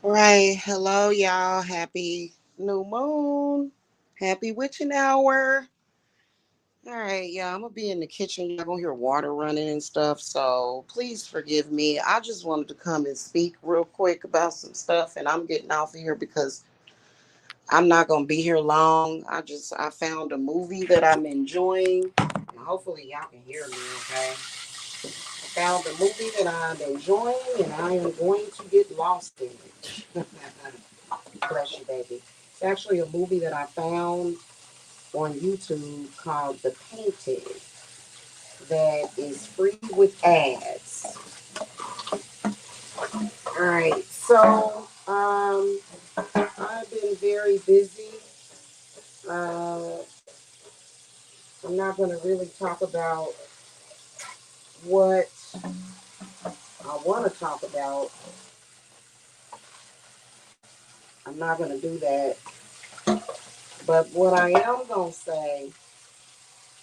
Right. Hello, y'all. Happy new moon. Happy witching hour. All right, y'all. I'm going to be in the kitchen. Y'all going to hear water running and stuff. So please forgive me. I just wanted to come and speak real quick about some stuff. And I'm getting off of here because I'm not going to be here long. I found a movie that I'm enjoying. And hopefully, y'all can hear me okay. I found a movie that I'm enjoying and I am going to get lost in it. Bless you, baby. It's actually a movie that I found on YouTube called The Painted that is free with ads. All right, so I've been very busy. Uh, I'm not going to really talk about what I want to talk about. I'm not going to do that. But what I am going to say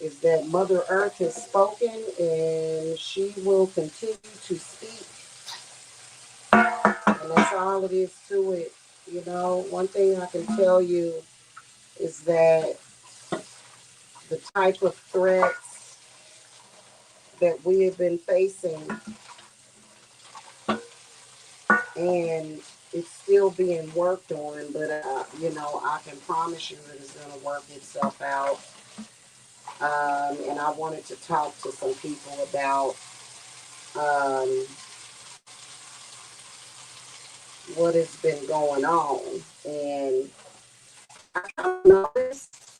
is that Mother Earth has spoken and she will continue to speak. And that's all it is to it. You know, one thing I can tell you is that the type of threats that we have been facing, and it's still being worked on, but you know, I can promise you that it's going to work itself out. And I wanted to talk to some people about um, what has been going on. And I noticed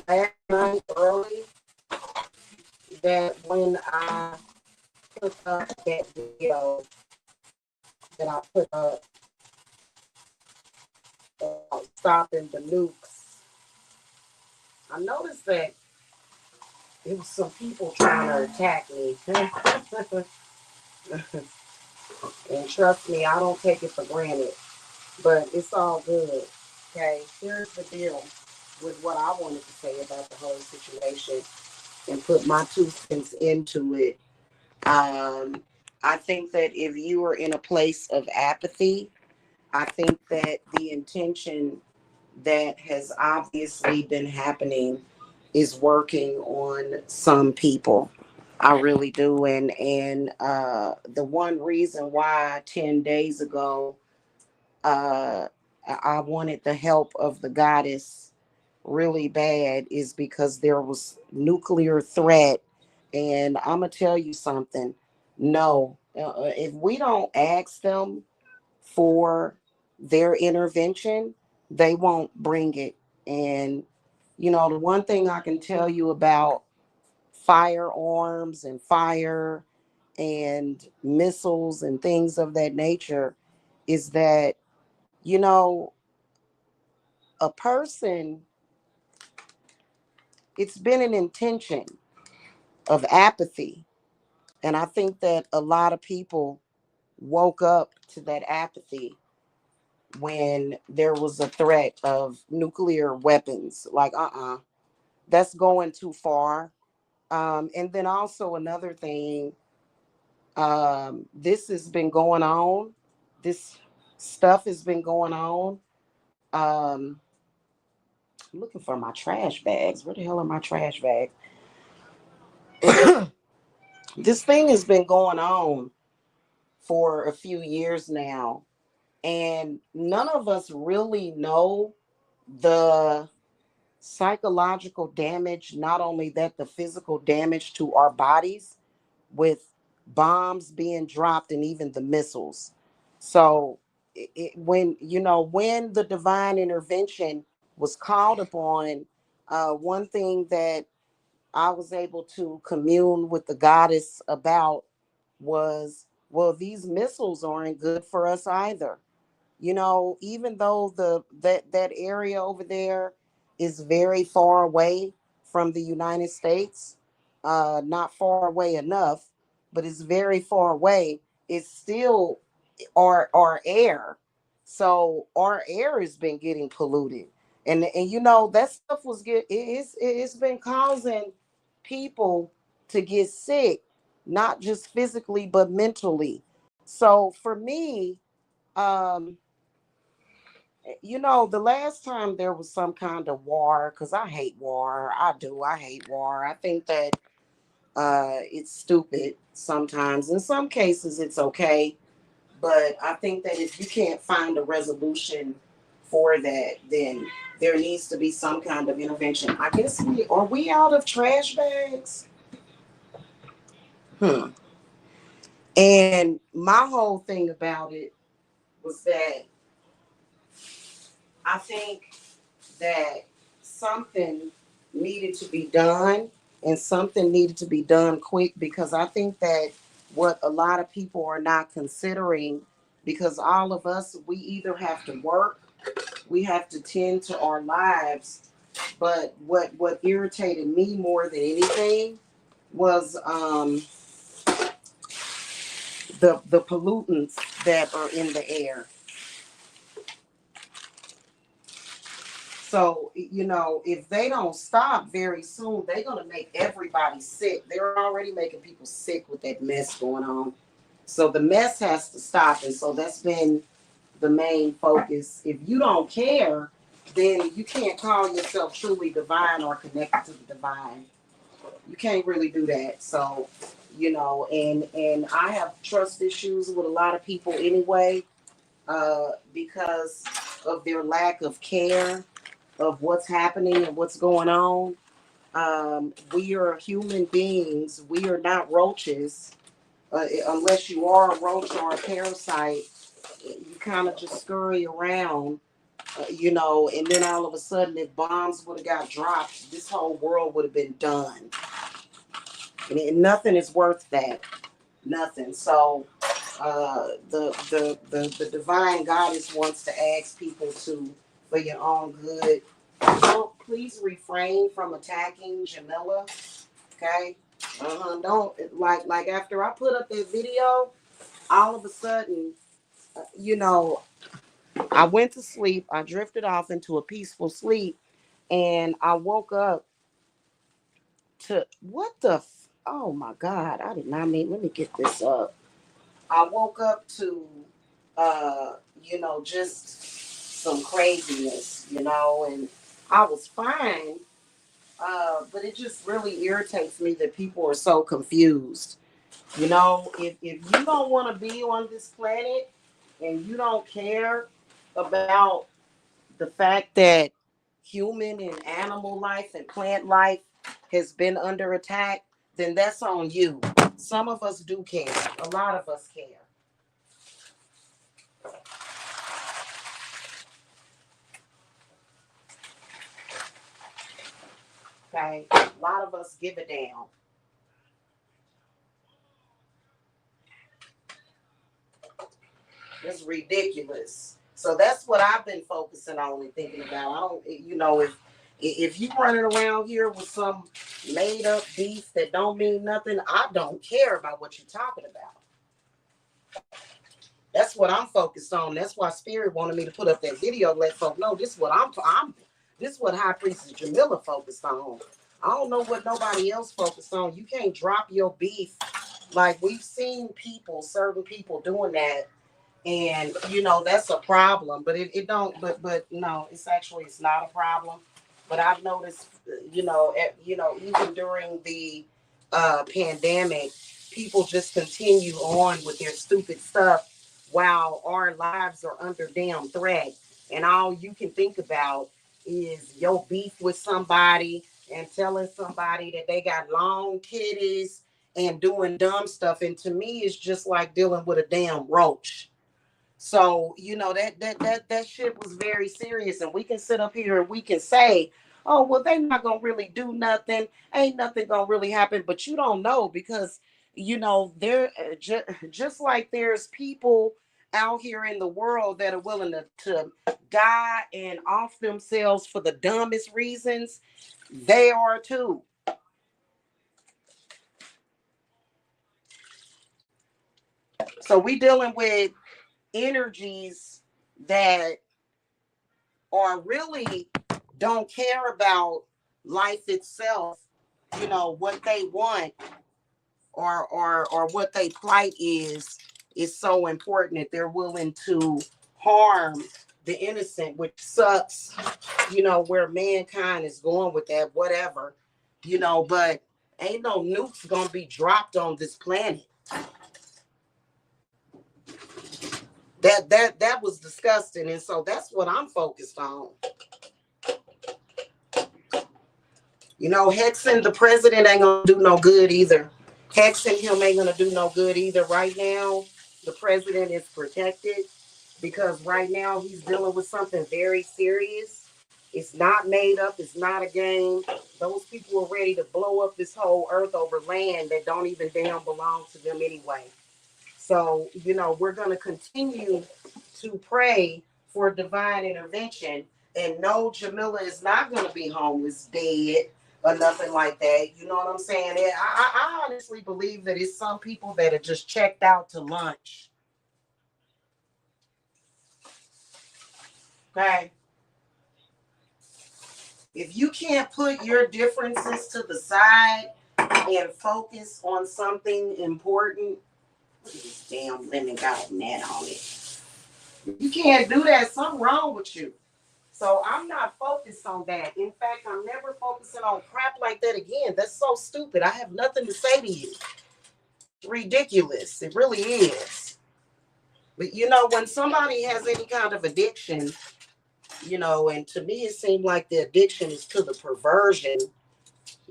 last night early that when I put up that video that I put up about stopping the nukes, I noticed that there was some people trying to attack me. And trust me, I don't take it for granted. But it's all good. Okay, here's the deal with what I wanted to say about the whole situation and put my 2 cents into it. Um, I think that if you are in a place of apathy, I think that the intention that has obviously been happening is working on some people. I really do. And the one reason why 10 days ago uh, I wanted the help of the goddess really bad is because there was nuclear threat. And I'm gonna tell you something. No, if we don't ask them for their intervention, they won't bring it. And the one thing I can tell you about firearms and fire and missiles and things of that nature is that you know a person, it's been an intention of apathy. And I think that a lot of people woke up to that apathy when there was a threat of nuclear weapons. Like, that's going too far. And then also another thing, this has been going on. This stuff has been going on. Um, I'm looking for my trash bags. Where the hell are my trash bags? This thing has been going on for a few years now, and none of us really know the psychological damage, not only that, the physical damage to our bodies with bombs being dropped and even the missiles. So when the divine intervention was called upon, one thing that I was able to commune with the goddess about was, well, these missiles aren't good for us either. Even though that area over there is very far away from the United States, not far away enough, but it's very far away. It's still our air. So our air has been getting polluted. And that stuff it's been causing people to get sick, not just physically but mentally. So for me, um, the last time there was some kind of war, because I hate war. I hate war. I think that it's stupid sometimes. In some cases, it's okay. But I think that if you can't find a resolution for that, then there needs to be some kind of intervention. I guess we out of trash bags? Hmm. And my whole thing about it was that I think that something needed to be done, and something needed to be done quick, because I think that what a lot of people are not considering, because all of us, we either have to work, we have to tend to our lives, but what irritated me more than anything was the pollutants that are in the air. So, if they don't stop very soon, they're going to make everybody sick. They're already making people sick with that mess going on. So the mess has to stop. And so that's been the main focus. If you don't care, then you can't call yourself truly divine or connected to the divine. You can't really do that. So, and I have trust issues with a lot of people anyway, because of their lack of care of what's happening and what's going on. We are human beings. We are not roaches. Unless you are a roach or a parasite, you kind of just scurry around, and then all of a sudden, if bombs would have got dropped, this whole world would have been done. And nothing is worth that. Nothing. So, the divine goddess wants to ask people to, for your own good, don't please refrain from attacking Jamila. Okay. Don't, like after I put up that video, all of a sudden, you know, I went to sleep. I drifted off into a peaceful sleep, and I woke up to what the. Oh my God! I did not mean. Let me get this up. I woke up to, just some craziness, and I was fine. But it just really irritates me that people are so confused. If you don't want to be on this planet and you don't care, about the fact that human and animal life and plant life has been under attack, then that's on you. Some of us do care. A lot of us care. Okay? A lot of us give a damn. It's ridiculous. So that's what I've been focusing on and thinking about. I don't, if you running around here with some made up beef that don't mean nothing, I don't care about what you're talking about. That's what I'm focused on. That's why Spirit wanted me to put up that video, let folk know this is what I'm this is what High Priestess Jamila focused on. I don't know what nobody else focused on. You can't drop your beef. Like we've seen people, certain people doing that, and that's a problem. But it don't. But no, it's not a problem. But I've noticed, even during the pandemic, people just continue on with their stupid stuff while our lives are under damn threat. And all you can think about is your beef with somebody and telling somebody that they got long titties and doing dumb stuff. And to me, it's just like dealing with a damn roach. So, that shit was very serious. And we can sit up here and we can say, oh, well, they not gonna really do nothing. Ain't nothing gonna really happen. But you don't know because, there just like there's people out here in the world that are willing to die and off themselves for the dumbest reasons, they are too. So we dealing with energies that or really don't care about life itself, what they want or what they plight is so important that they're willing to harm the innocent, which sucks, where mankind is going with that, whatever, but ain't no nukes gonna be dropped on this planet. That was disgusting, and so that's what I'm focused on. Hexing the president ain't gonna do no good either. Hexing him ain't gonna do no good either. Right now, the president is protected because right now he's dealing with something very serious. It's not made up, it's not a game. Those people are ready to blow up this whole earth over land that don't even damn belong to them anyway. So, we're gonna continue to pray for divine intervention. And no, Jamila is not going to be homeless, dead, or nothing like that. You know what I'm saying? I honestly believe that it's some people that are just checked out to lunch. Okay? If you can't put your differences to the side and focus on something important, this damn lemon got a net on it. You can't do that. Something wrong with you. So I'm not focused on that. In fact, I'm never focusing on crap like that again. That's so stupid. I have nothing to say to you. It's ridiculous. It really is. But when somebody has any kind of addiction, and to me it seemed like the addiction is to the perversion,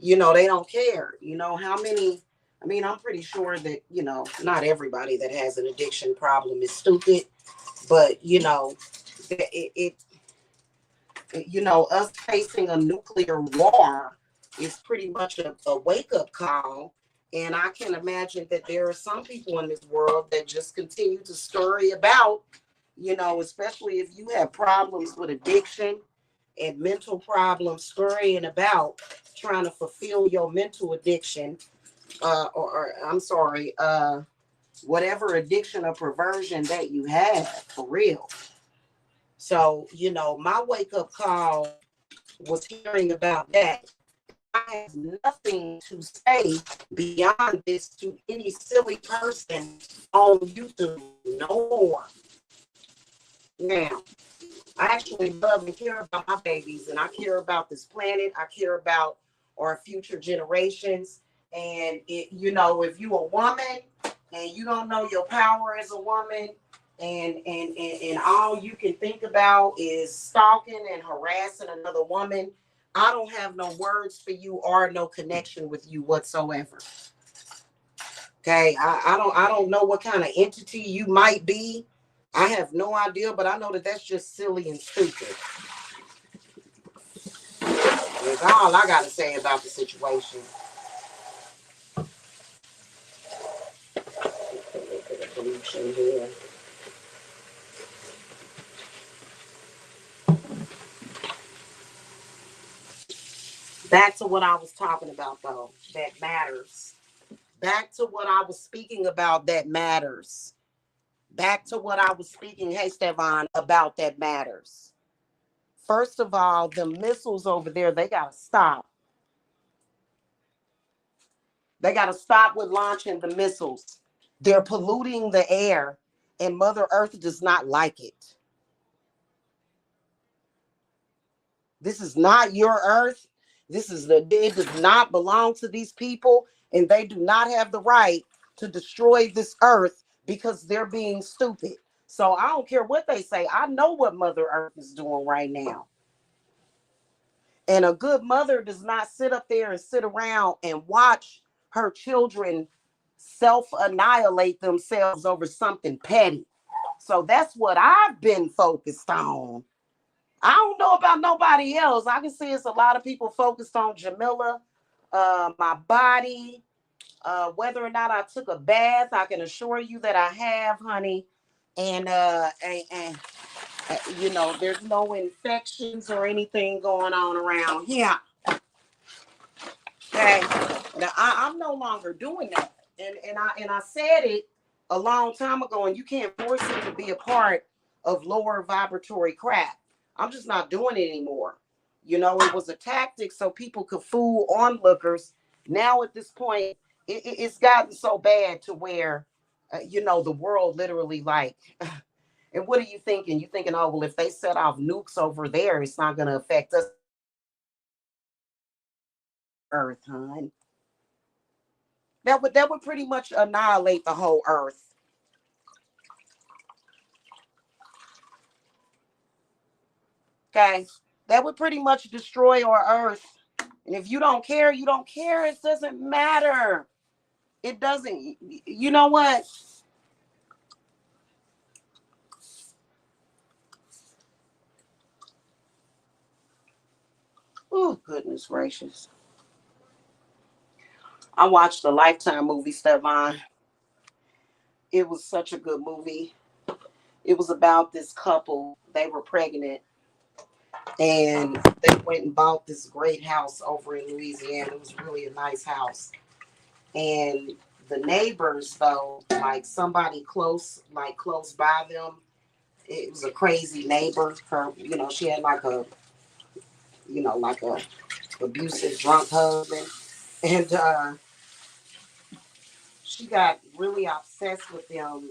they don't care. How many, I'm pretty sure that, not everybody that has an addiction problem is stupid, but it us facing a nuclear war is pretty much a wake-up call. And I can imagine that there are some people in this world that just continue to scurry about, especially if you have problems with addiction and mental problems, scurrying about trying to fulfill your mental addiction, or I'm sorry, whatever addiction or perversion that you have, for real. So, my wake-up call was hearing about that. I have nothing to say beyond this to any silly person on YouTube. No more. Now, I actually love and care about my babies, and I care about this planet. I care about our future generations. And if you're a woman and you don't know your power as a woman, and all you can think about is stalking and harassing another woman, I don't have no words for you or no connection with you whatsoever. Okay, I don't know what kind of entity you might be. I have no idea, but I know that that's just silly and stupid. That's all I got to say about the situation. Pollution here. Back to what I was talking about, though, that matters. Back to what I was speaking about that matters. Back to what I was speaking, hey, Stefan, about that matters. First of all, the missiles over there, they got to stop. They got to stop with launching the missiles. They're polluting the air, and Mother Earth does not like it. This is not your Earth. It does not belong to these people, and they do not have the right to destroy this Earth because they're being stupid. So I don't care what they say. I know what Mother Earth is doing right now. And a good mother does not sit up there and sit around and watch her children self annihilate themselves over something petty. So that's what I've been focused on. I don't know about nobody else. I can see it's a lot of people focused on Jamila, my body, whether or not I took a bath. I can assure you that I have, honey. And there's no infections or anything going on around here. Okay, now I'm no longer doing that, and I said it a long time ago, and you can't force it to be a part of lower vibratory crap. I'm just not doing it anymore. It was a tactic so people could fool onlookers. Now at this point, it's gotten so bad to where, the world literally like. And what are you thinking? You thinking, oh well, if they set off nukes over there, it's not going to affect us, Earth, huh? That would pretty much annihilate the whole earth. Okay, that would pretty much destroy our earth. And if you don't care, you don't care. It doesn't matter. It doesn't. You know what? Oh goodness gracious! I watched the Lifetime movie, Stefan. It was such a good movie. It was about this couple. They were pregnant, and they went and bought this great house over in Louisiana. It was really a nice house. And the neighbors, though, like somebody close, like close by them, it was a crazy neighbor. She had like a abusive drunk husband. And she got really obsessed with them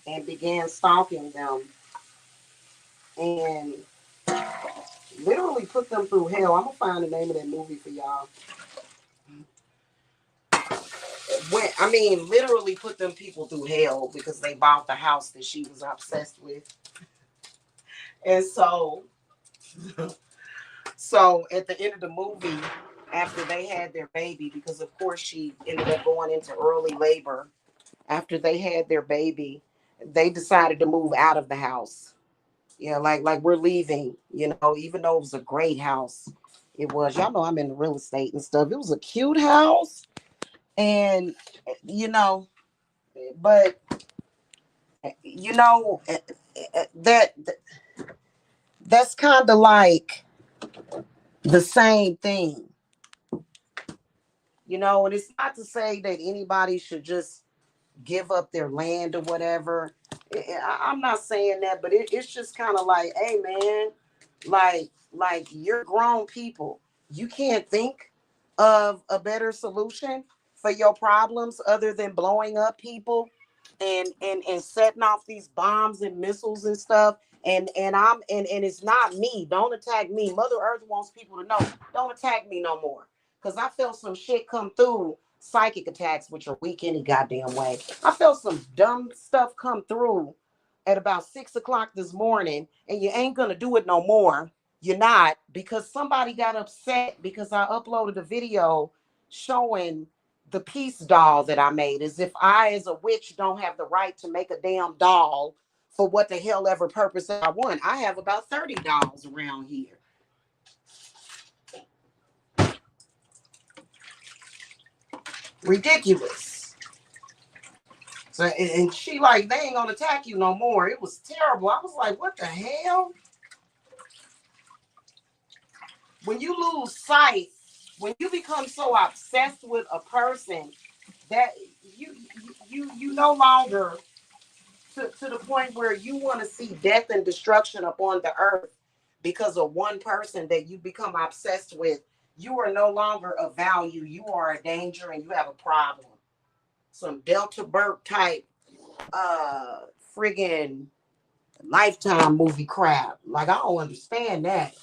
and began stalking them and literally put them through hell. I'm gonna find the name of that movie for y'all. Literally put them people through hell because they bought the house that she was obsessed with. And so at the end of the movie, after they had their baby, because of course she ended up going into early labor, after they had their baby, they decided to move out of the house. Yeah, like we're leaving, even though it was a great house. It was, y'all know I'm in real estate and stuff. It was a cute house. And you know, but you know that that's kind of like the same thing. And it's not to say that anybody should just give up their land or whatever. I'm not saying that, but it's just kind of like, hey man, like you're grown people. You can't think of a better solution for your problems other than blowing up people and setting off these bombs and missiles and stuff. And it's not me. Don't attack me. Mother Earth wants people to know. Don't attack me no more. Cause I felt some shit come through psychic attacks, which are weak any goddamn way. I felt some dumb stuff come through at about 6 o'clock this morning, and you ain't gonna do it no more. You're not, because somebody got upset because I uploaded a video showing the peace doll that I made, as if I, as a witch, don't have the right to make a damn doll for what the hell ever purpose I want. I have about 30 dolls around here. Ridiculous. So, and she like, they ain't gonna attack you no more. It was terrible. I was like, what the hell? When you lose sight, when you become so obsessed with a person that you no longer, to the point where you want to see death and destruction upon the earth because of one person that you become obsessed with, you are no longer of value. You are a danger and you have a problem. Some Delta Burke type friggin' Lifetime movie crap. Like, I don't understand that.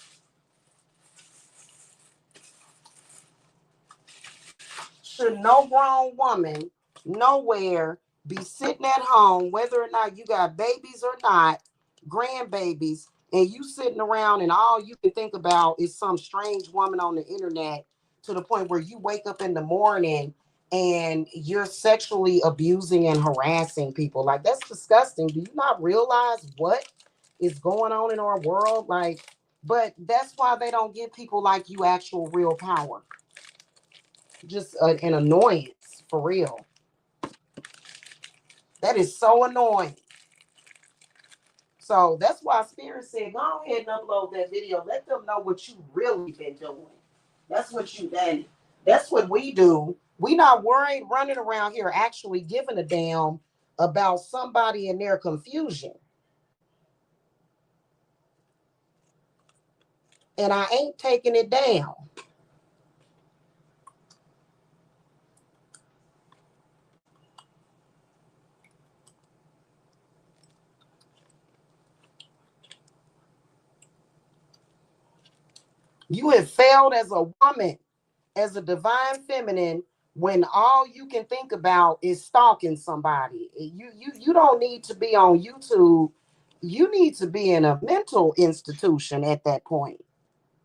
Should no grown woman nowhere be sitting at home, whether or not you got babies or not, grandbabies, and you sitting around and all you can think about is some strange woman on the internet, to the point where you wake up in the morning and you're sexually abusing and harassing people? Like, that's disgusting. Do you not realize what is going on in our world? Like, but that's why they don't give people like you actual real power. Just an annoyance, for real. That is so annoying. So that's why Spirit said, go ahead and upload that video. Let them know what you really been doing. That's what you done. That's what we do. We not worried running around here actually giving a damn about somebody and their confusion. And I ain't taking it down. You have failed as a woman, as a divine feminine, when all you can think about is stalking somebody. You don't need to be on YouTube. You need to be in a mental institution at that point.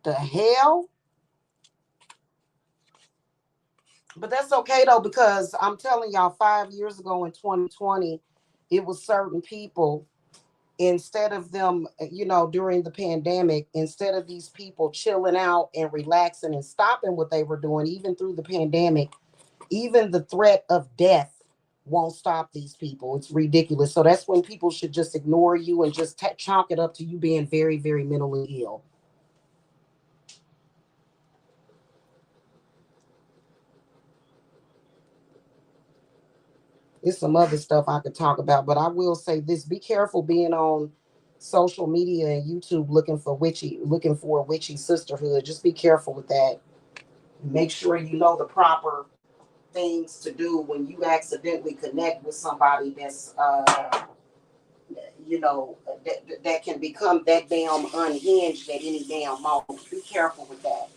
The hell? But that's okay though, because I'm telling y'all, 5 years ago in 2020, it was certain people, instead of them, during the pandemic, instead of these people chilling out and relaxing and stopping what they were doing, even through the pandemic, even the threat of death won't stop these people. It's ridiculous. So that's when people should just ignore you and just chalk it up to you being very, very mentally ill. There's some other stuff I could talk about, but I will say this: be careful being on social media and YouTube looking for a witchy sisterhood. Just be careful with that. Make sure you know the proper things to do when you accidentally connect with somebody that's that can become that damn unhinged at any damn moment. Be careful with that.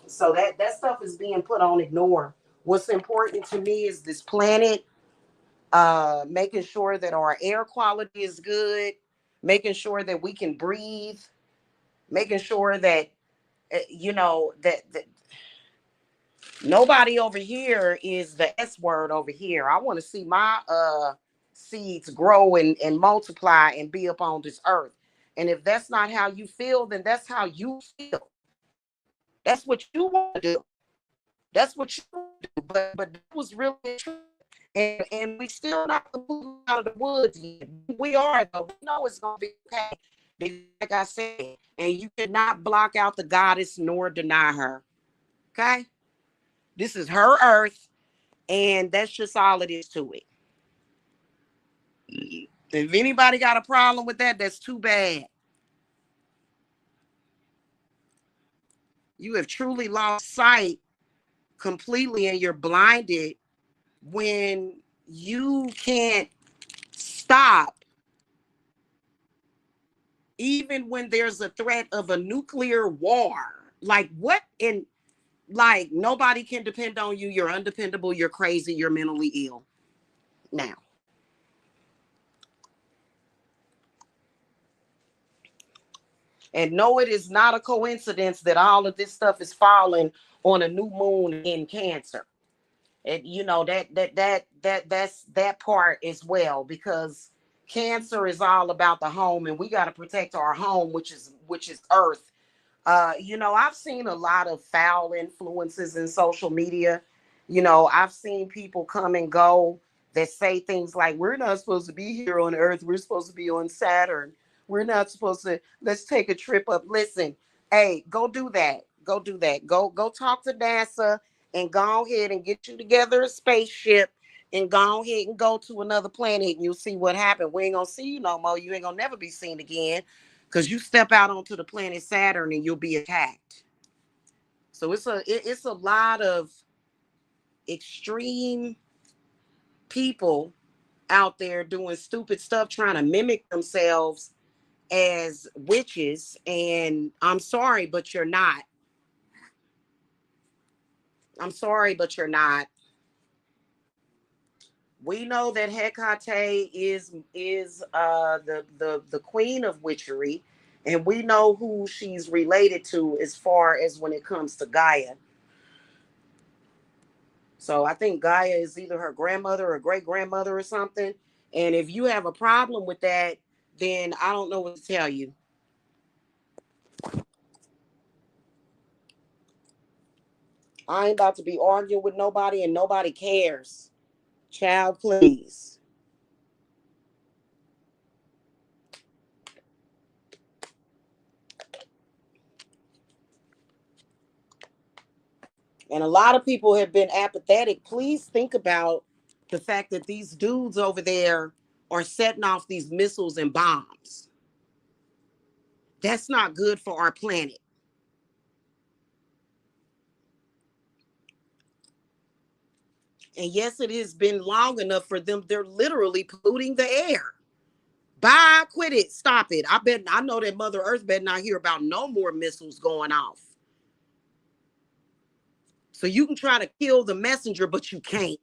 So that stuff is being put on ignore. What's important to me is this planet, making sure that our air quality is good, making sure that we can breathe, making sure that that nobody over here is the S word over here. I want to see my seeds grow and multiply and be up on this earth. And if that's not how you feel, then that's how you feel. That's what you want to do. That's what you want to do. But that was really true. And we still not moving out of the woods yet. We are though. We know it's gonna be okay. Like I said, and you cannot block out the goddess nor deny her. Okay? This is her earth, and that's just all it is to it. If anybody got a problem with that, that's too bad. You have truly lost sight completely, and you're blinded when you can't stop, even when there's a threat of a nuclear war. Like, what in Like, nobody can depend on you. You're undependable. You're crazy. You're mentally ill. Now, and no, it is not a coincidence that all of this stuff is falling on a new moon in Cancer. And you know that's that part as well, because Cancer is all about the home, and we got to protect our home, which is Earth. I've seen a lot of foul influences in social media. I've seen people come and go that say things like, we're not supposed to be here on Earth. We're supposed to be on Saturn. We're not supposed to, let's take a trip up. Listen, hey, go do that. Go do that. Go talk to NASA and go ahead and get you together a spaceship and go ahead and go to another planet, and you'll see what happened. We ain't gonna see you no more. You ain't gonna never be seen again, because you step out onto the planet Saturn and you'll be attacked. So it's a lot of extreme people out there doing stupid stuff, trying to mimic themselves as witches. And I'm sorry, but you're not. I'm sorry, but you're not. We know that Hecate is the queen of witchery, and we know who she's related to as far as when it comes to Gaia. So I think Gaia is either her grandmother or great grandmother or something. And if you have a problem with that, then I don't know what to tell you. I ain't about to be arguing with nobody, and nobody cares. Child, please. And a lot of people have been apathetic. Please think about the fact that these dudes over there are setting off these missiles and bombs. That's not good for our planet. And yes, it has been long enough for them. They're literally polluting the air. Bye, quit it, stop it. I know that Mother Earth better not hear about no more missiles going off. So you can try to kill the messenger, but you can't.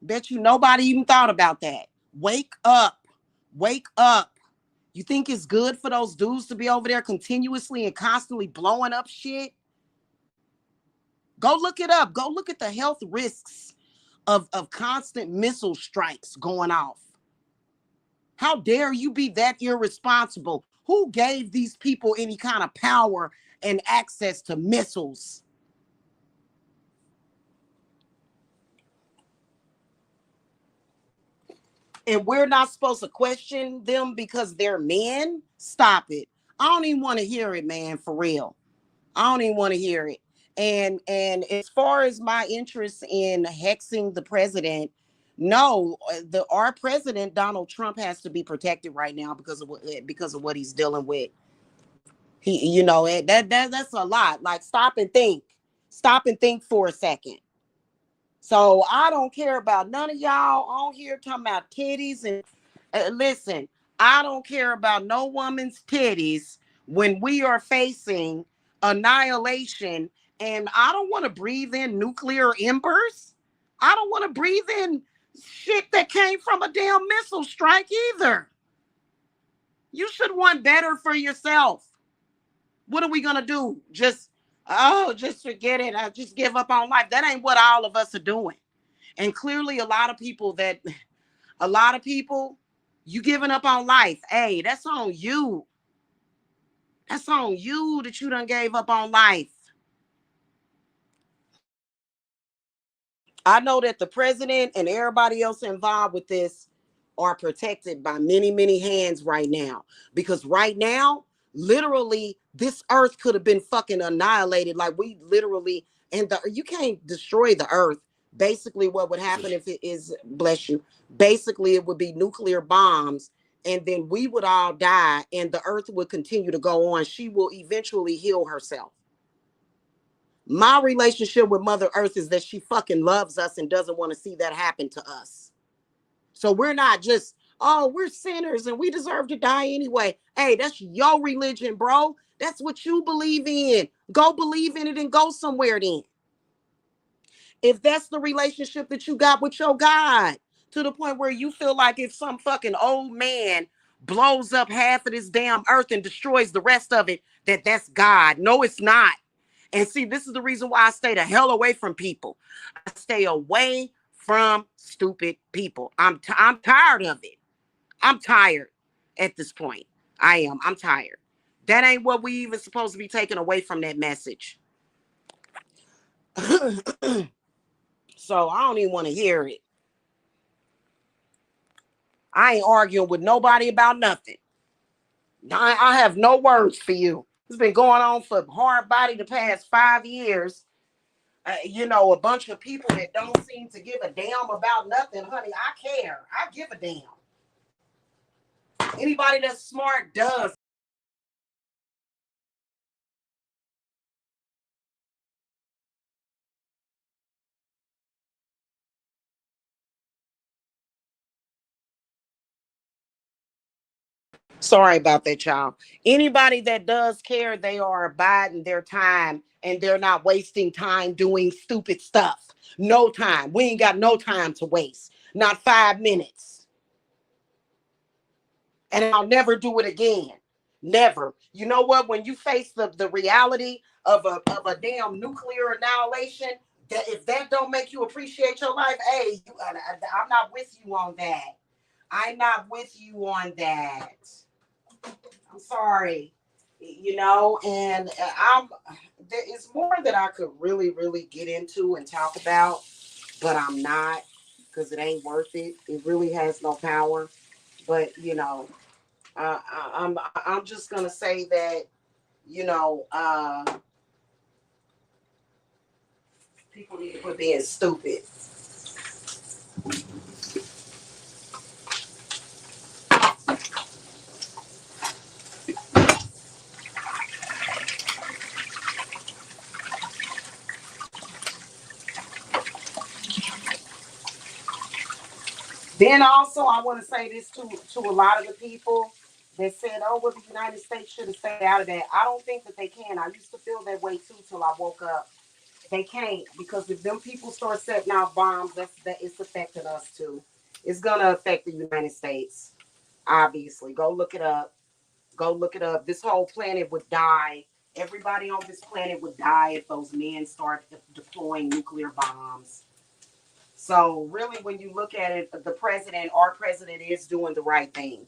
Bet you nobody even thought about that. Wake up. Wake up. You think it's good for those dudes to be over there continuously and constantly blowing up shit? Go look it up. Go look at the health risks of constant missile strikes going off. How dare you be that irresponsible? Who gave these people any kind of power and access to missiles? And we're not supposed to question them because they're men? Stop it. I don't even want to hear it, man, for real. I don't even want to hear it. And as far as my interest in hexing the president, no, the our president Donald Trump has to be protected right now because of what he's dealing with. That's a lot. Like, stop and think. Stop and think for a second. So I don't care about none of y'all on here talking about titties and listen, I don't care about no woman's titties when we are facing annihilation, and I don't want to breathe in nuclear embers. I don't want to breathe in shit that came from a damn missile strike either. You should want better for yourself. What are we gonna do? Just forget it. I just give up on life. That ain't what all of us are doing. And clearly a lot of people, you giving up on life. Hey, that's on you. That's on you that you done gave up on life. I know that the president and everybody else involved with this are protected by many, many hands right now. Because right now, literally, this earth could have been fucking annihilated. Like, we literally, and you can't destroy the earth. Basically, what would happen if it is, bless you, basically, it would be nuclear bombs, and then we would all die, and the earth would continue to go on. She will eventually heal herself. My relationship with Mother Earth is that she fucking loves us and doesn't want to see that happen to us. So we're not just Oh, we're sinners and we deserve to die anyway. Hey, that's your religion, bro. That's what you believe in. Go believe in it and go somewhere then. If that's the relationship that you got with your God, to the point where you feel like if some fucking old man blows up half of this damn earth and destroys the rest of it, that's God. No, it's not. And see, this is the reason why I stay the hell away from people. I stay away from stupid people. I'm tired of it. I'm tired at this point. I am. I'm tired. That ain't what we even supposed to be taking away from that message. So I don't even want to hear it. I ain't arguing with nobody about nothing. I have no words for you. It's been going on for hard body the past 5 years. A bunch of people that don't seem to give a damn about nothing, honey. I care. I give a damn. Anybody that's smart does. Sorry about that, y'all. Anybody that does care, they are abiding their time and they're not wasting time doing stupid stuff. No time. We ain't got no time to waste. Not 5 minutes. And I'll never do it again. Never. You know what? When you face the reality of a damn nuclear annihilation, that if that don't make you appreciate your life, hey, I'm not with you on that. I'm not with you on that. I'm sorry, and there is more that I could really, really get into and talk about, but I'm not because it ain't worth it. It really has no power. But I'm just gonna say that you know people need to quit being stupid. Then also, I want to say this to a lot of the people that said, "Oh, well, the United States should have stayed out of that." I don't think that they can. I used to feel that way too till I woke up. They can't because if them people start setting out bombs, that it's affecting us too. It's gonna affect the United States. Obviously, go look it up. Go look it up. This whole planet would die. Everybody on this planet would die if those men start deploying nuclear bombs. So really, when you look at it, our president is doing the right thing.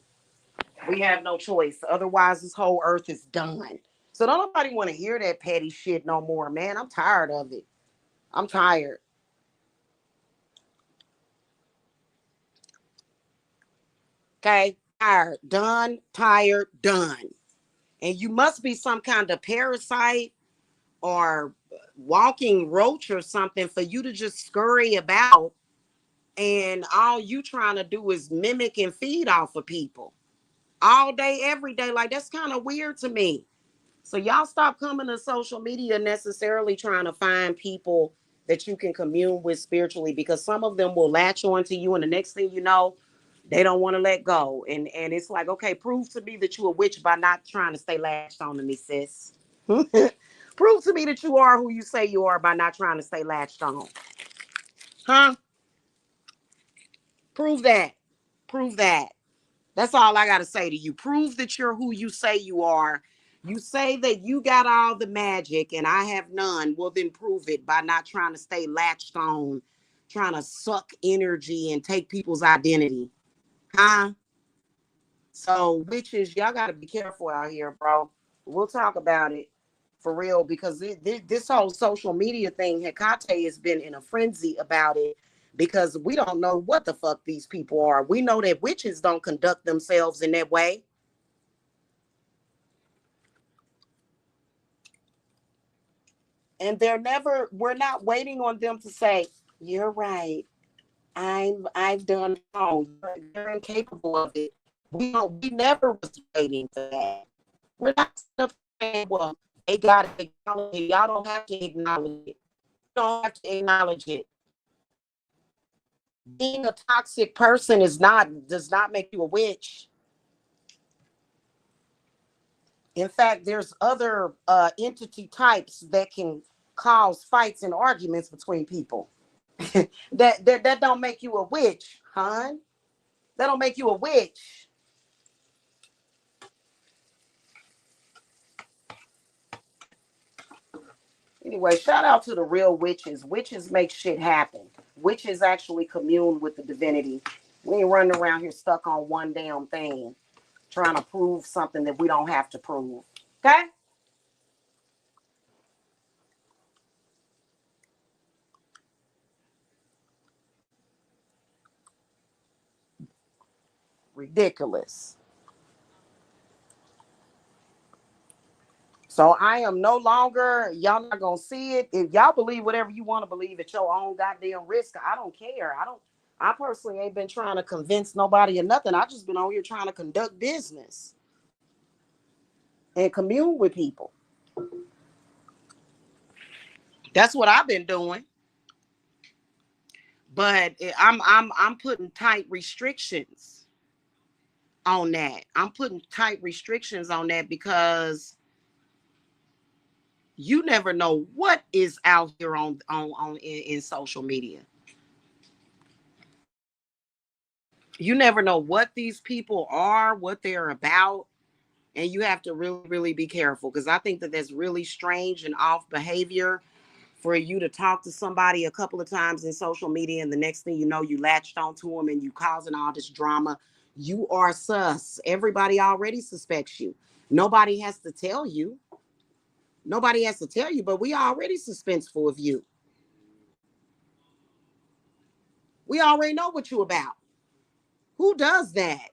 We have no choice. Otherwise, this whole earth is done. So don't nobody want to hear that petty shit no more, man. I'm tired of it. I'm tired. Okay, tired, done, tired, done. And you must be some kind of parasite or walking roach or something for you to just scurry about and all you trying to do is mimic and feed off of people all day, every day. Like, that's kind of weird to me. So y'all stop coming to social media necessarily trying to find people that you can commune with spiritually, because some of them will latch on to you and the next thing you know, they don't want to let go. And it's like, okay, prove to me that you're a witch by not trying to stay latched on to me, sis. Prove to me that you are who you say you are by not trying to stay latched on. Huh? Prove that. Prove that. That's all I got to say to you. Prove that you're who you say you are. You say that you got all the magic and I have none. Well, then prove it by not trying to stay latched on, trying to suck energy and take people's identity. Huh? So, witches, y'all got to be careful out here, bro. We'll talk about it for real because this whole social media thing, Hecate has been in a frenzy about it because we don't know what the fuck these people are. We know that witches don't conduct themselves in that way. And we're not waiting on them to say, you're right. I've done wrong. You're incapable of it. We never was waiting for that. We're not saying, well, they gotta acknowledge it. Y'all don't have to acknowledge it. You don't have to acknowledge it. Being a toxic person does not make you a witch. In fact, there's other entity types that can cause fights and arguments between people. That don't make you a witch, hon. That don't make you a witch. Anyway, shout out to the real witches. Witches make shit happen. Witches actually commune with the divinity. We ain't running around here stuck on one damn thing, trying to prove something that we don't have to prove. Okay? Ridiculous. So I am no longer, y'all not gonna see it. If y'all believe whatever you want to believe at your own goddamn risk, I don't care. I personally ain't been trying to convince nobody or nothing. I just been on here trying to conduct business and commune with people. That's what I've been doing. But I'm putting tight restrictions on that. I'm putting tight restrictions on that because you never know what is out here in social media. You never know what these people are, what they're about, and you have to really, really be careful because I think that that's really strange and off behavior for you to talk to somebody a couple of times in social media and the next thing you know, you latched onto them and you causing all this drama. You are sus. Everybody already suspects you. Nobody has to tell you. Nobody has to tell you, but we already suspenseful of you. We already know what you about. Who does that?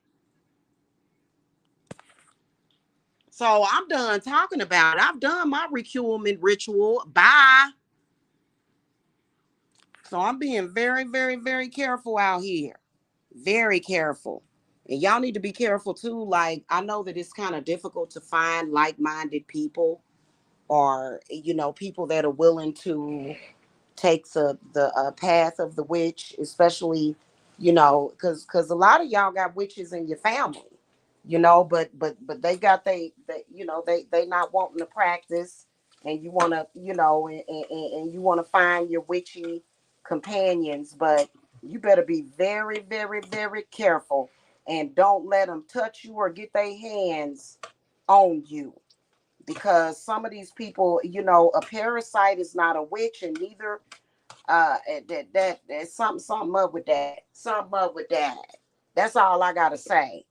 So I'm done talking about it. I've done my reculement ritual. Bye. So I'm being very, very, very careful out here. Very careful. And y'all need to be careful too. Like, I know that it's kind of difficult to find like minded people or, people that are willing to take the path of the witch, especially, because a lot of y'all got witches in your family, but they got they not wanting to practice, and you want to and you want to find your witchy companions, but you better be very, very, very careful and don't let them touch you or get their hands on you, because some of these people, a parasite is not a witch, and neither there's something up with that. Something up with that. That's all I gotta say.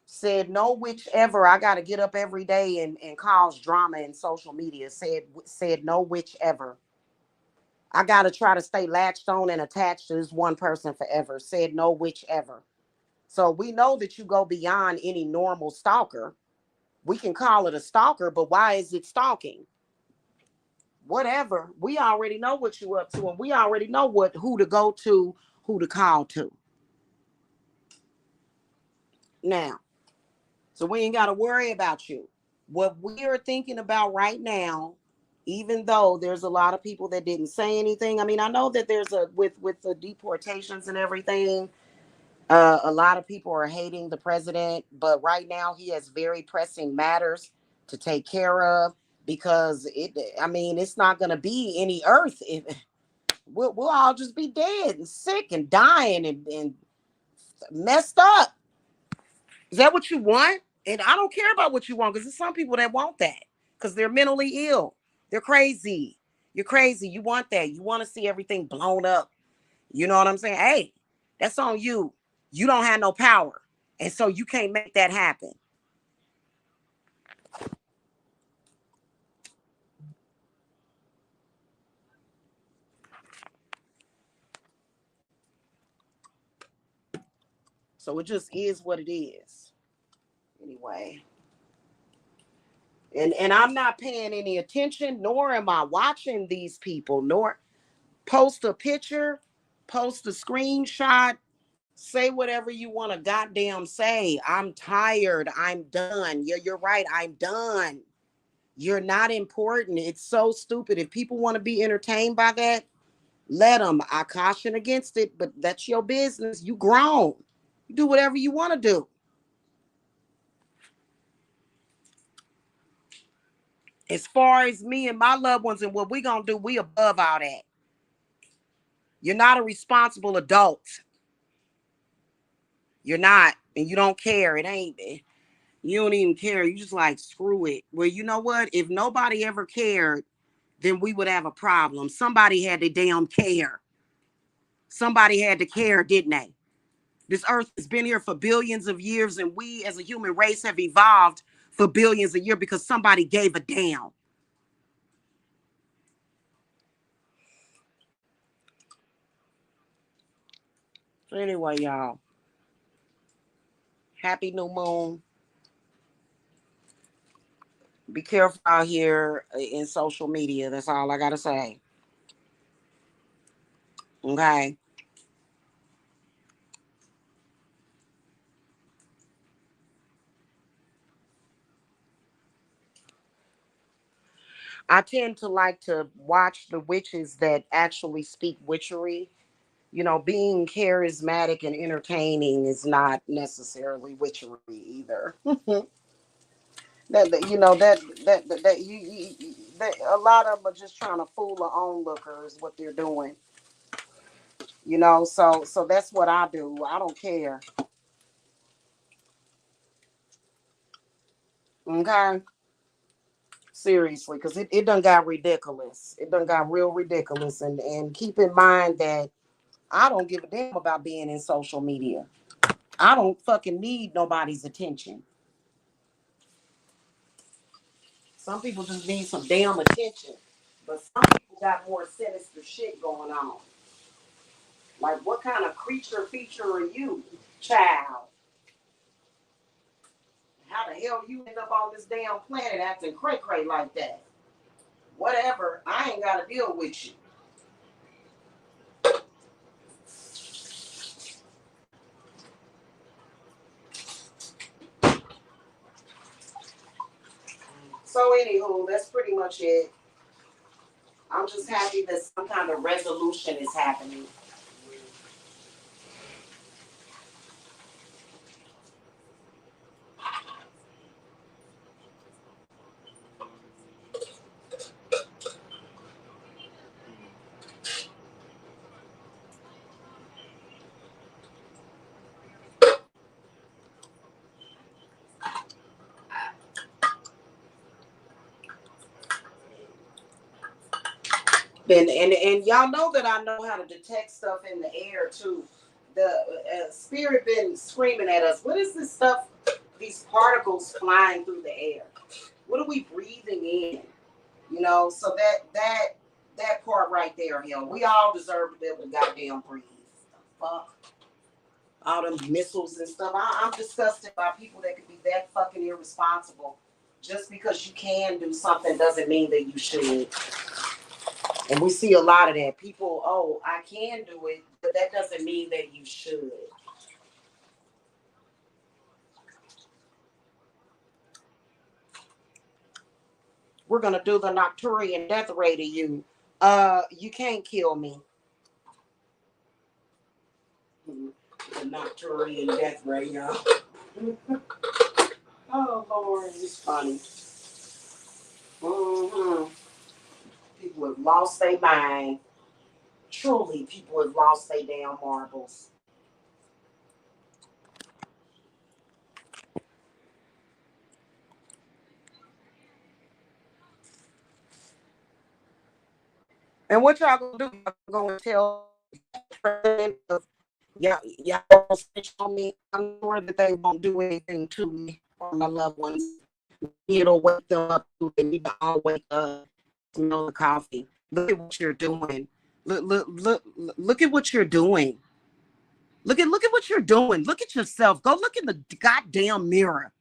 Said no witch ever. I gotta get up every day and cause drama in social media. Said no witch ever. I gotta try to stay latched on and attached to this one person forever. Said no witch ever. So we know that you go beyond any normal stalker. We can call it a stalker, but why is it stalking? Whatever. We already know what you up to, and we already know who to go to, who to call to. Now, so we ain't gotta worry about you. What we are thinking about right now, even though there's a lot of people that didn't say anything. I mean, I know that there's a with the deportations and everything. A lot of people are hating the president, but right now he has very pressing matters to take care of because I mean, it's not going to be any earth if we'll all just be dead and sick and dying and messed up. Is that what you want? And I don't care about what you want because there's some people that want that because they're mentally ill. They're crazy. You're crazy. You want that. You want to see everything blown up. You know what I'm saying? Hey, that's on you. You don't have no power. And so you can't make that happen. So it just is what it is. Anyway. And I'm not paying any attention, nor am I watching these people, nor post a picture, post a screenshot, say whatever you want to goddamn say. I'm tired. I'm done. Yeah, you're right. I'm done. You're not important. It's so stupid. If people want to be entertained by that, let them. I caution against it, but that's your business. You grown. You do whatever you want to do. As far as me and my loved ones and what we gonna do, we above all that. You're not a responsible adult. You're not, and you don't care. It ain't. You don't even care. You just like screw it. Well, you know what? If nobody ever cared, then we would have a problem. Somebody had to damn care. Somebody had to care, didn't they? This earth has been here for billions of years, and we as a human race have evolved for billions of years because somebody gave a damn. So anyway, y'all, happy new moon. Be careful out here in social media. That's all I gotta say. Okay. I tend to like to watch the witches that actually speak witchery. You know, being charismatic and entertaining is not necessarily witchery either. That you know that that a lot of them are just trying to fool their onlookers. What they're doing, you know. So that's what I do. I don't care. Okay, seriously, because it done got ridiculous. It done got real ridiculous. And keep in mind that I don't give a damn about being in social media. I don't fucking need nobody's attention. Some people just need some damn attention. But some people got more sinister shit going on. Like, what kind of creature feature are you, child? How the hell you end up on this damn planet acting cray cray like that? Whatever. I ain't got to deal with you. So, anywho, that's pretty much it. I'm just happy that some kind of resolution is happening. And y'all know that I know how to detect stuff in the air too. The spirit been screaming at us. What is this stuff? These particles flying through the air. What are we breathing in? You know, so that part right there, hell, we all deserve to be able to goddamn breathe. Fuck all them missiles and stuff. I'm disgusted by people that could be that fucking irresponsible. Just because you can do something doesn't mean that you should. And we see a lot of that. People, oh, I can do it, but that doesn't mean that you should. We're gonna do the Nocturian death ray to you. You can't kill me. The Nocturian death ray, y'all. Oh Lord, it's funny. Mm-hmm. People have lost their mind. Truly, people have lost their damn marbles. And what y'all gonna do? Y'all gonna tell the president of y'all gonna snitch on me? I'm sure that they won't do anything to me or my loved ones. It'll wake them up. They need to all wake up, smell the coffee. Look at what you're doing. Look at what you're doing. Look at what you're doing. Look at yourself. Go look in the goddamn mirror.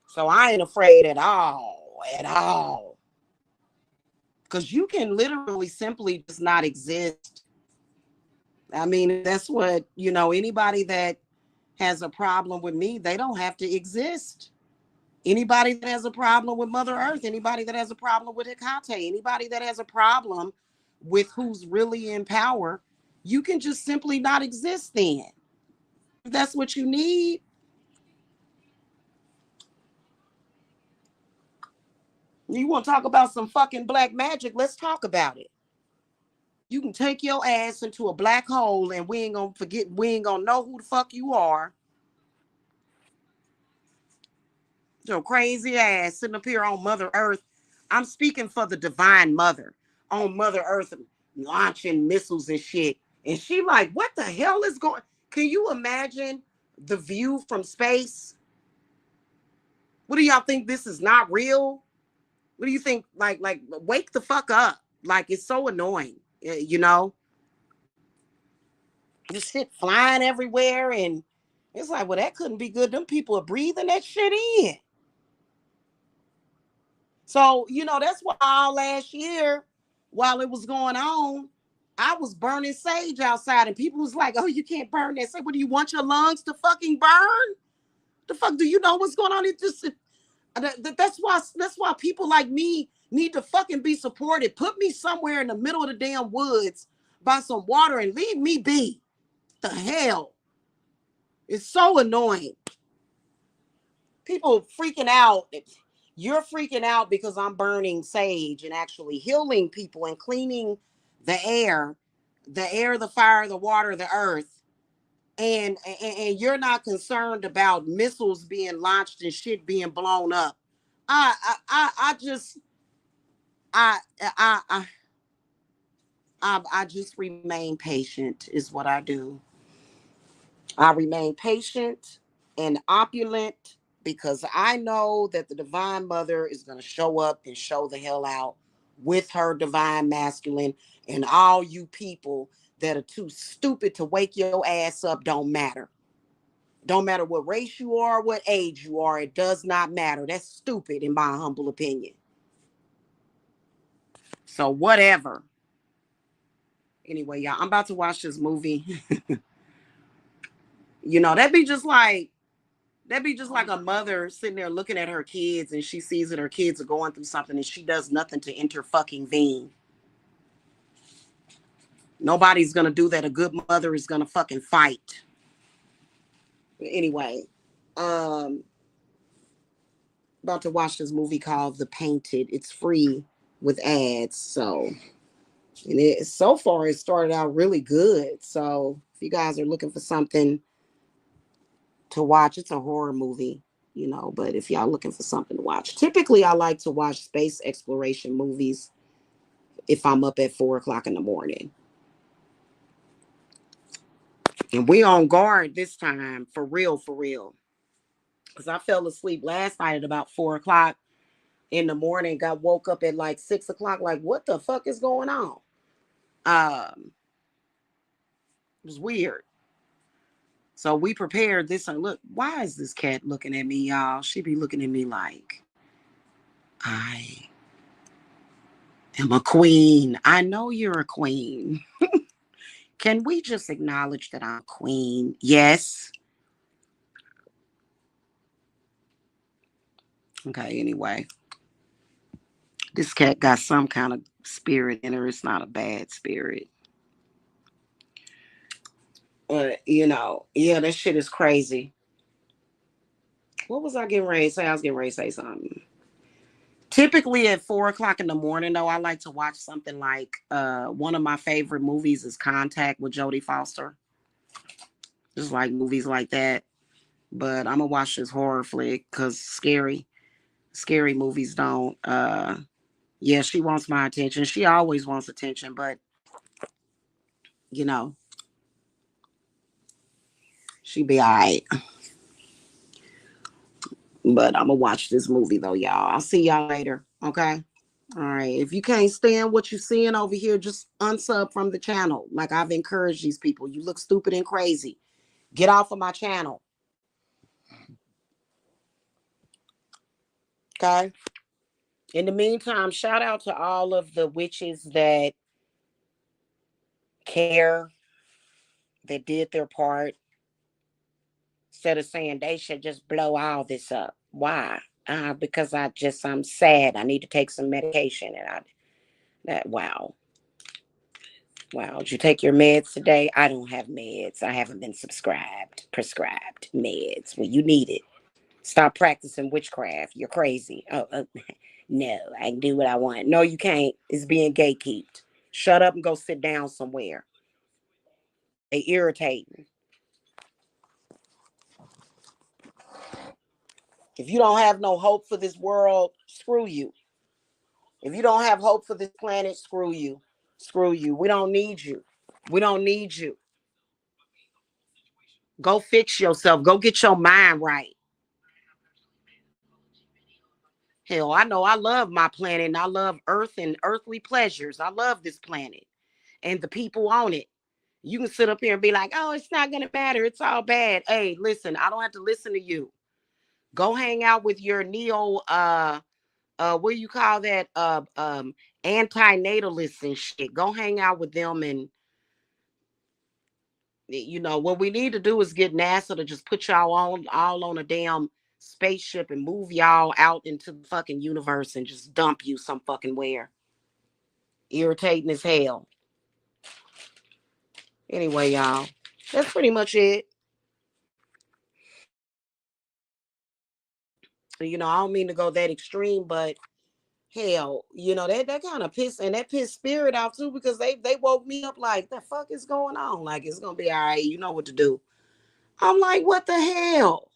So I ain't afraid at all. At all. Because you can literally simply just not exist. I mean, that's what, anybody that has a problem with me, they don't have to exist. Anybody that has a problem with Mother Earth, anybody that has a problem with Hecate, anybody that has a problem with who's really in power, you can just simply not exist then. If that's what you need. You want to talk about some fucking black magic? Let's talk about it. You can take your ass into a black hole and we ain't gonna know who the fuck you are. Your crazy ass sitting up here on Mother Earth. I'm speaking for the divine mother on Mother Earth launching missiles and shit. And she like, what the hell is going? Can you imagine the view from space? What do y'all think? This is not real? What do you think? Like, wake the fuck up. Like, it's so annoying, This shit flying everywhere. And it's like, well, that couldn't be good. Them people are breathing that shit in. So, that's why all last year, while it was going on, I was burning sage outside, and people was like, oh, you can't burn that. Say, what do you want your lungs to fucking burn? The fuck, do you know what's going on? It just that's why people like me need to fucking be supported. Put me somewhere in the middle of the damn woods by some water and leave me be. The hell? It's so annoying. People freaking out. You're freaking out because I'm burning sage and actually healing people and cleaning the air, the fire, the water, the earth. And you're not concerned about missiles being launched and shit being blown up. I just I I I I just remain patient is what I do. I remain patient and opulent because I know that the divine mother is going to show up and show the hell out with her divine masculine, and all you people that are too stupid to wake your ass up don't matter. Don't matter what race you are, what age you are, it does not matter. That's stupid in my humble opinion. So whatever. Anyway, y'all, I'm about to watch this movie. That'd be just like a mother sitting there looking at her kids and she sees that her kids are going through something and she does nothing to intervene. Nobody's gonna do that. A good mother is gonna fucking fight. Anyway, um, about to watch this movie called The Painted. It's free with ads, so so far it started out really good. So if you guys are looking for something to watch, it's a horror movie, but if y'all looking for something to watch, typically I like to watch space exploration movies if I'm up at 4 o'clock in the morning. And we on guard this time, for real, for real. Because I fell asleep last night at about 4 o'clock in the morning, got woke up at like 6 o'clock, like, what the fuck is going on? It was weird. So we prepared this. And look, why is this cat looking at me, y'all? She be looking at me like, I am a queen. I know you're a queen. Can we just acknowledge that I'm a queen? Yes. Okay, anyway. This cat got some kind of spirit in her. It's not a bad spirit. But, yeah, that shit is crazy. What was I getting ready to say? I was getting ready to say something. Typically at 4 o'clock in the morning, though, I like to watch something like one of my favorite movies is Contact with Jodie Foster. Just like movies like that. But I'm gonna watch this horror flick because scary movies don't. Yeah, she wants my attention. She always wants attention, but you know, she be all right. But I'm gonna watch this movie though, y'all. I'll see y'all later. Okay. All right. If you can't stand what you're seeing over here, just unsub from the channel. Like I've encouraged these people. You look stupid and crazy. Get off of my channel. Okay. In the meantime, shout out to all of the witches that care, that did their part, instead of saying they should just blow all this up. Why? Because I'm sad. I need to take some medication, and wow. Wow, did you take your meds today? I don't have meds. I haven't been prescribed meds. Well, you need it. Stop practicing witchcraft. You're crazy. No, I can do what I want. No, you can't. It's being gatekept. Shut up and go sit down somewhere. They irritating. If you don't have no hope for this world, screw you. If you don't have hope for this planet, screw you. Screw you. We don't need you. We don't need you. Go fix yourself. Go get your mind right. Hell, I know I love my planet and I love Earth and earthly pleasures. I love this planet and the people on it. You can sit up here and be like, oh, it's not going to matter. It's all bad. Hey, listen, I don't have to listen to you. Go hang out with your what do you call that? Anti-natalists and shit. Go hang out with them, and what we need to do is get NASA to just put y'all all on a damn spaceship and move y'all out into the fucking universe and just dump you some fucking where. Irritating as hell. Anyway, y'all, that's pretty much it. I don't mean to go that extreme, but hell, that kind of pissed spirit off too, because they woke me up like, the fuck is going on? Like, it's gonna be all right, you know what to do. I'm like, what the hell?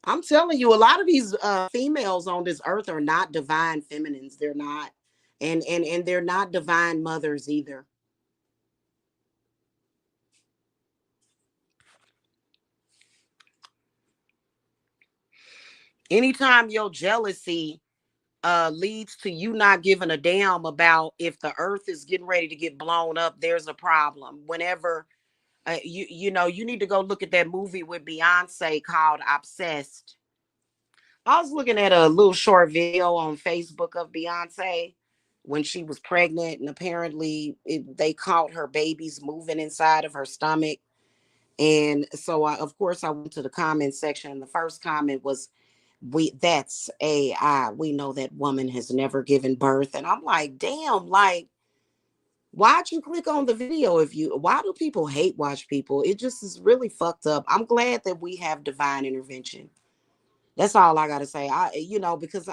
I'm telling you, a lot of these females on this earth are not divine feminines. They're not, and they're not divine mothers either. Anytime your jealousy leads to you not giving a damn about if the earth is getting ready to get blown up, there's a problem. Whenever you need to go look at that movie with Beyonce called Obsessed. I was looking at a little short video on Facebook of Beyonce when she was pregnant, and apparently they caught her babies moving inside of her stomach. And so, of course, I went to the comment section, and the first comment was, that's AI. We know that woman has never given birth. And I'm like, damn, like, why'd you click on the video? Why do people hate watch people? It just is really fucked up. I'm glad that we have divine intervention. That's all I gotta say. Because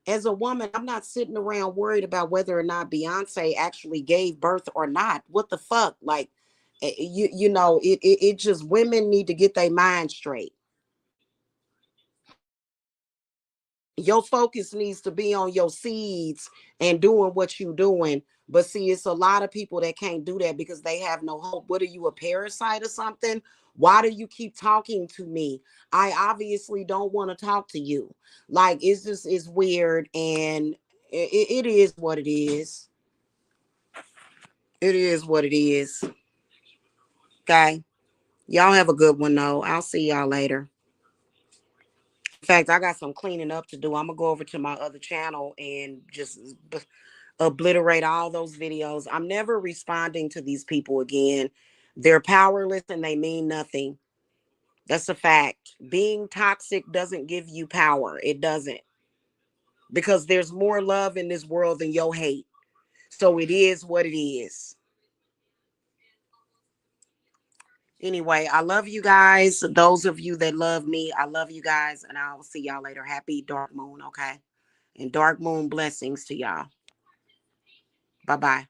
as a woman, I'm not sitting around worried about whether or not Beyonce actually gave birth or not. What the fuck? Like, it just, women need to get their mind straight. Your focus needs to be on your seeds and doing what you're doing. But see, it's a lot of people that can't do that because they have no hope. What are you, a parasite or something? Why do you keep talking to me? I obviously don't want to talk to you. Like, it's weird, and it is what it is. It is what it is. Okay. Y'all have a good one though. I'll see y'all later. In fact, I got some cleaning up to do. I'm gonna go over to my other channel and just obliterate all those videos. I'm never responding to these people again. They're powerless and they mean nothing. That's a fact. Being toxic doesn't give you power. It doesn't. Because there's more love in this world than your hate. So it is what it is. Anyway, I love you guys. Those of you that love me, I love you guys. And I'll see y'all later. Happy dark moon, okay? And dark moon blessings to y'all. Bye-bye.